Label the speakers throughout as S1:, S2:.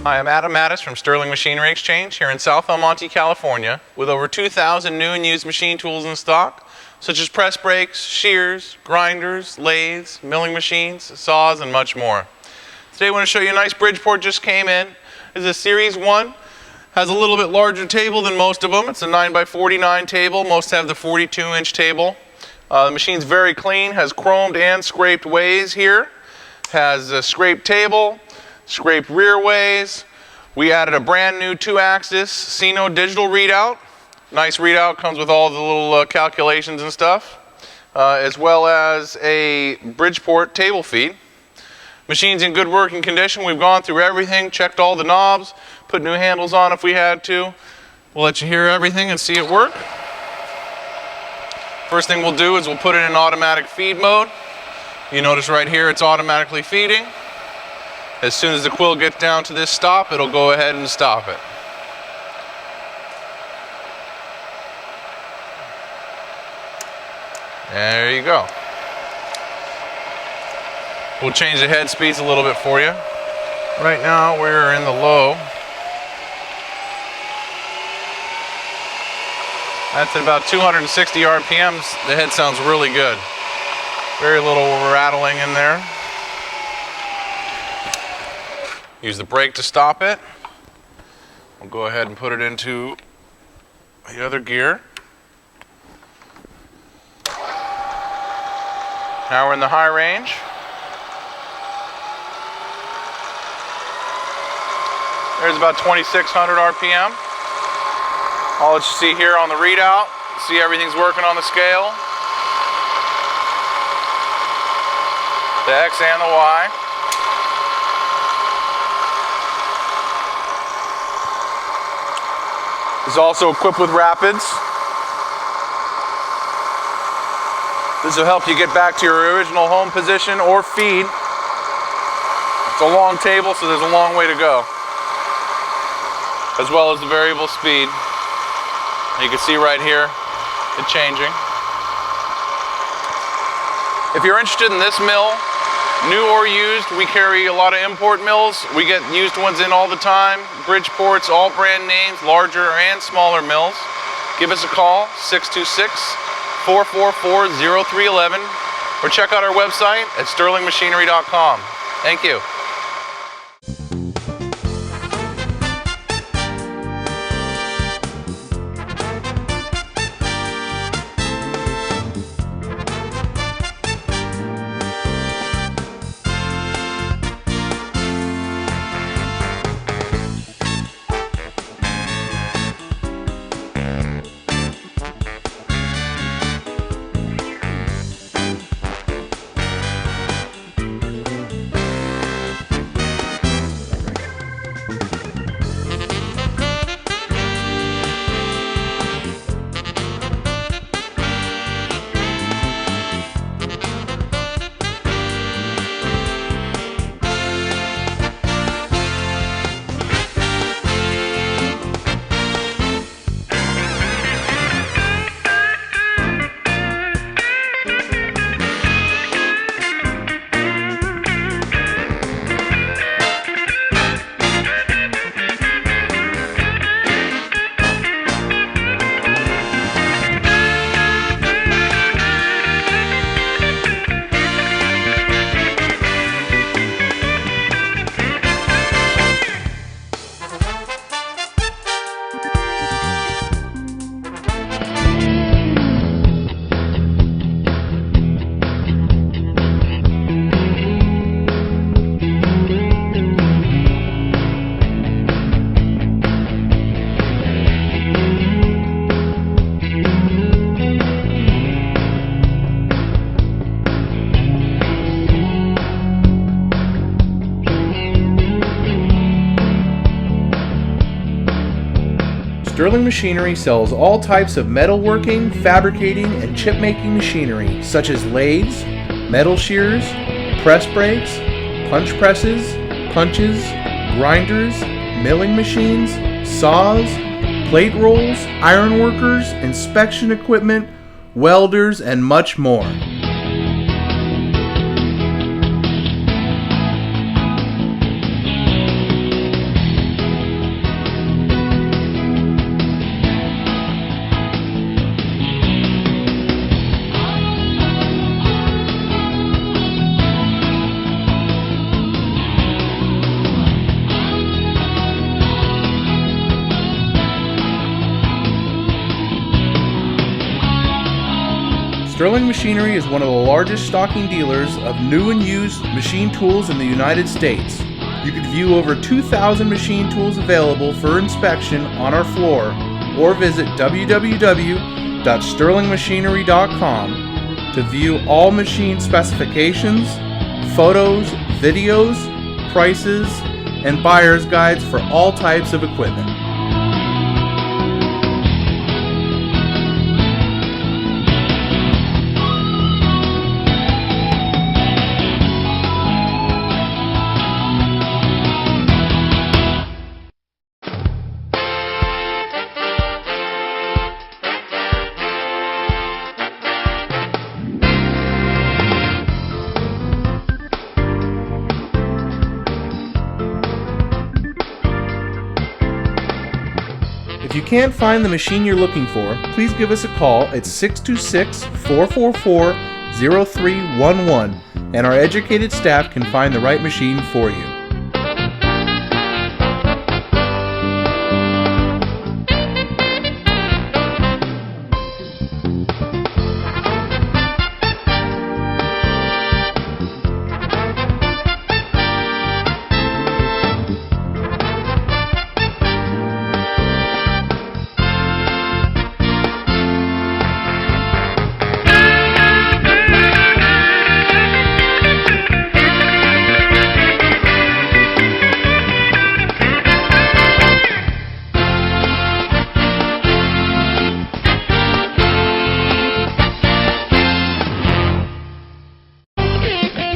S1: Hi, I'm Adam Mattis from Sterling Machinery Exchange here in South El Monte, California, with over 2,000 new and used machine tools in stock, such as press brakes, shears, grinders, lathes, milling machines, saws, and much more. Today I want to show you a nice Bridgeport just came in. This is a Series 1. Has a little bit larger table than most of them. It's a 9x49 table. Most have the 42-inch table. The machine's very clean, has chromed and scraped ways here. Has a scraped table, scraped rear ways. We added a brand new 2-axis Sino digital readout. Nice readout, comes with all the little calculations and stuff, as well as a Bridgeport table feed. Machine's in good working condition. We've gone through everything, checked all the knobs, put new handles on if we had to. We'll let you hear everything and see it work. First thing we'll do is we'll put it in automatic feed mode. You notice right here it's automatically feeding. As soon as the quill gets down to this stop, it'll go ahead and stop it. There you go. We'll change the head speeds a little bit for you. Right now we're in the low. That's at about 260 RPMs. The head sounds really good. Very little rattling in there. Use the brake to stop it. We'll go ahead and put it into the other gear. Now we're in the high range. There's about 2,600 RPM. I'll let you see here on the readout. See everything's working on the scale. The X and the Y. It's also equipped with rapids. This will help you get back to your original home position or feed. It's a long table, so there's a long way to go, as well as the variable speed. You can see right here it changing. If you're interested in this mill, new or used, we carry a lot of import mills. We get used ones in all the time. Bridgeport's, all brand names, larger and smaller mills. Give us a call, 626-444-0311, or check out our website at sterlingmachinery.com. Thank you.
S2: Sterling Machinery sells all types of metalworking, fabricating, and chip-making machinery, such as lathes, metal shears, press brakes, punch presses, punches, grinders, milling machines, saws, plate rolls, iron workers, inspection equipment, welders, and much more. Sterling Machinery is one of the largest stocking dealers of new and used machine tools in the United States. You can view over 2,000 machine tools available for inspection on our floor or visit www.sterlingmachinery.com to view all machine specifications, photos, videos, prices, and buyer's guides for all types of equipment. If you can't find the machine you're looking for, please give us a call at 626-444-0311 and our educated staff can find the right machine for you.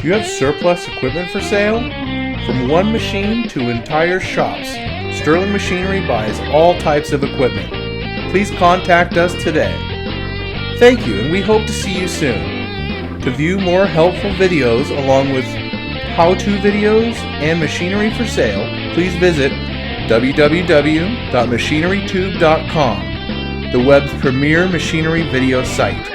S2: Do you have surplus equipment for sale? From one machine to entire shops, Sterling Machinery buys all types of equipment. Please contact us today. Thank you, and we hope to see you soon. To view more helpful videos along with how-to videos and machinery for sale, please visit www.machinerytube.com, the web's premier machinery video site.